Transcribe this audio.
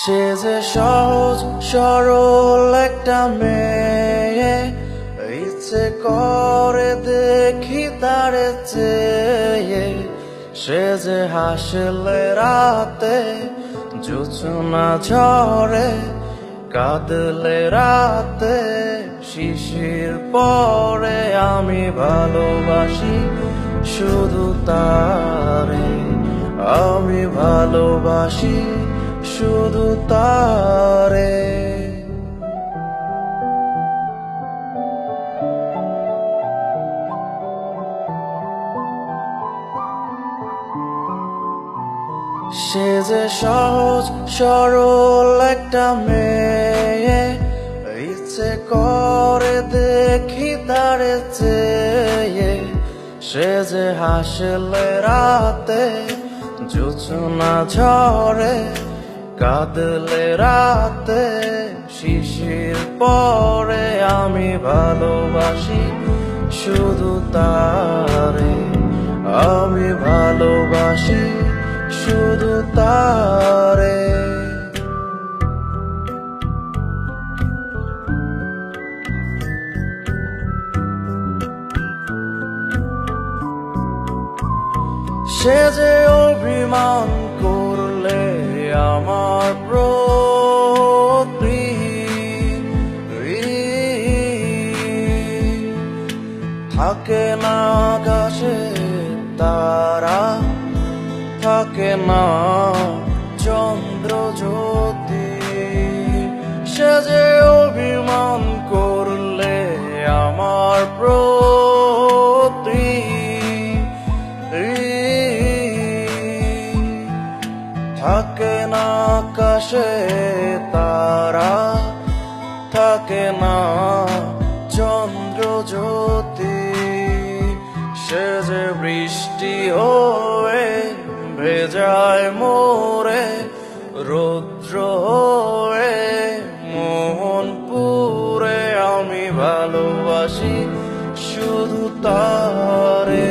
সে যে সহজ সরল একটা মেয়ে, ইচ্ছে করে দেখি তারে চেয়ে। সে যে হাসলে রাতে জোছনা ঝরে, কাঁদলে রাতে শিশির পরে। আমি ভালোবাসি শুধু তারে, আমি ভালোবাসি শুধু তারে। সে যে সহজ সরল একটা মেয়ে, ইচ্ছে করে দেখি তারে চেয়ে। সে যে হাসলে রাতে জোছনা ঝরে, কাঁদলে রাতে শিশির পরে। আমি ভালোবাসি শুধু তারে, আমি ভালোবাসি শুধু তারে। সে যে অভিমান করলে আমার প্রতি, থাকে না আকাশে তারা, থাকে না চন্দ্র জ্যোতি। সে যে অভিমান করলে আমার প্রতি, থাকে না আকাশে তারা, থাকে না চন্দ্র জ্যোতি। সে যে বৃষ্টি হয়ে ভেজায় মোরে, রৌদ্র হয়ে মোহন পুরে। আমি ভালোবাসি শুধু তারে।